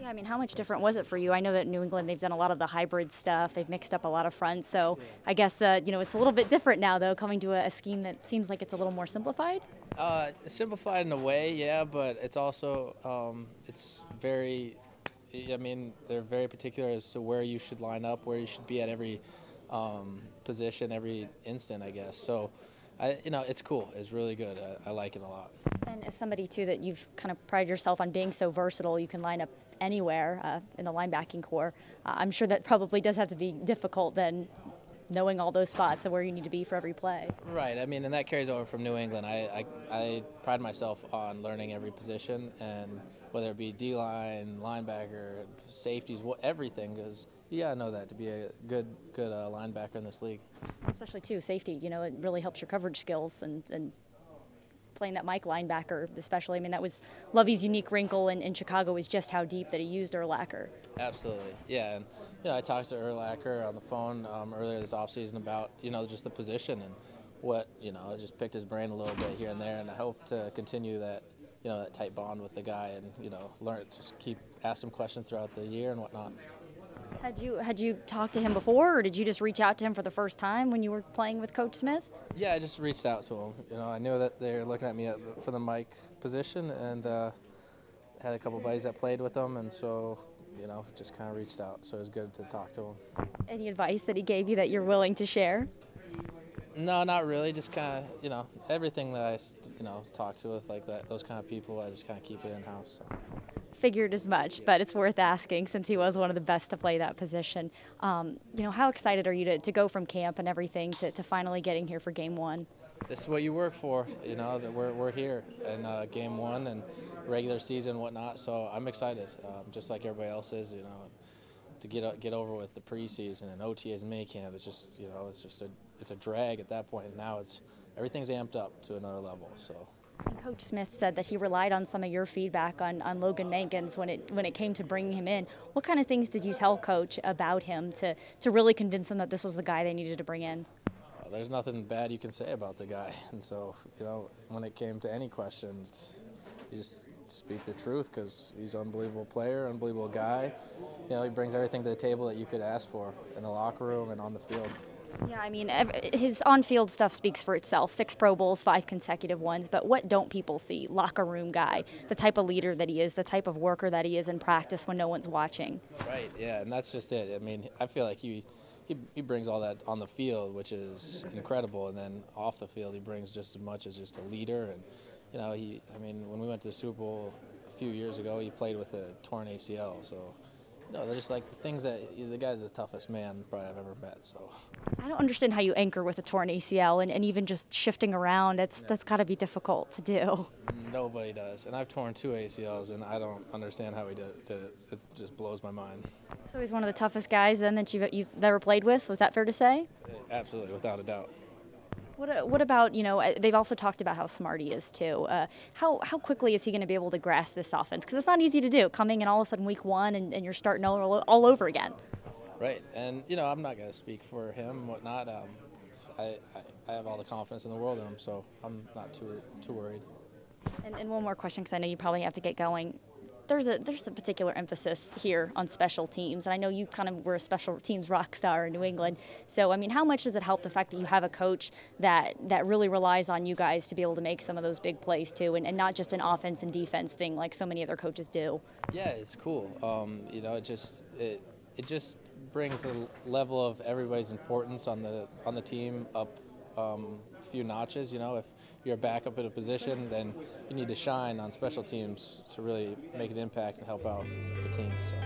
Yeah, I mean, how much different was it for you? I know that New England, they've done a lot of the hybrid stuff. They've mixed up a lot of fronts. So I guess, it's a little bit different now, though, coming to a scheme that seems like it's a little more simplified. Simplified in a way, yeah, but it's also it's very. I mean, they're very particular as to where you should line up, where you should be at every position, every instant, I guess. So, it's cool. It's really good. I like it a lot. And as somebody, too, that you've kind of prided yourself on being so versatile, you can line up anywhere in the linebacking core. I'm sure that probably does have to be difficult then, knowing all those spots and where you need to be for every play. Right. I mean, and that carries over from New England. I pride myself on learning every position, and whether it be D-line, linebacker, safeties, everything, because you gotta know that to be a good linebacker in this league. Especially, too, safety. It really helps your coverage skills and playing that Mike linebacker, especially. I mean, that was Lovey's unique wrinkle in Chicago, was just how deep that he used Urlacher. Absolutely, yeah. And I talked to Urlacher on the phone earlier this offseason about just the position and what I just picked his brain a little bit here and there, and I hope to continue that that tight bond with the guy and learn, just ask him questions throughout the year and whatnot. Had you talked to him before, or did you just reach out to him for the first time when you were playing with Coach Smith? Yeah, I just reached out to him. I knew that they were looking at me for the Mike position, and had a couple buddies that played with him, and so just kind of reached out. So it was good to talk to him. Any advice that he gave you that you're willing to share? No, not really. Just kind of, everything that I, talk to with like that, those kind of people, I just kind of keep it in house. So. Figured as much, but it's worth asking since he was one of the best to play that position. How excited are you to go from camp and everything to finally getting here for Game 1? This is what you work for, that we're here in Game 1 and regular season and whatnot. So I'm excited, just like everybody else is. To get over with the preseason and OTAs and minicamp. It's just it's a drag at that point. And now everything's amped up to another level. So. Coach Smith said that he relied on some of your feedback on Logan Mankins when it came to bringing him in. What kind of things did you tell Coach about him to really convince him that this was the guy they needed to bring in? There's nothing bad you can say about the guy, and so when it came to any questions, you just speak the truth because he's an unbelievable player, unbelievable guy. He brings everything to the table that you could ask for in the locker room and on the field. Yeah, I mean, his on-field stuff speaks for itself. 6 Pro Bowls, 5 consecutive ones. But what don't people see? Locker room guy, the type of leader that he is, the type of worker that he is in practice when no one's watching. Right, yeah, and that's just it. I mean, I feel like he brings all that on the field, which is incredible, and then off the field he brings just as much as just a leader. And when we went to the Super Bowl a few years ago, he played with a torn ACL, so. No, they're just like things that the guy's the toughest man probably I've ever met. So I don't understand how you anchor with a torn ACL and even just shifting around. That's got to be difficult to do. Nobody does, and I've torn 2 ACLs, and I don't understand how he did it. It just blows my mind. So he's one of the toughest guys then that you've ever played with. Was that fair to say? Absolutely, without a doubt. What about, they've also talked about how smart he is, too. How quickly is he going to be able to grasp this offense? Because it's not easy to do, coming in all of a sudden week 1 and you're starting all over again. Right, and, I'm not going to speak for him and whatnot. I have all the confidence in the world in him, so I'm not too worried. And one more question, because I know you probably have to get going. There's a particular emphasis here on special teams, and I know you kind of were a special teams rock star in New England. So, I mean, how much does it help the fact that you have a coach that really relies on you guys to be able to make some of those big plays too, and not just an offense and defense thing like so many other coaches do? Yeah, it's cool. It just brings the level of everybody's importance on the team up a few notches. If you're a backup in a position, then you need to shine on special teams to really make an impact and help out the team. So.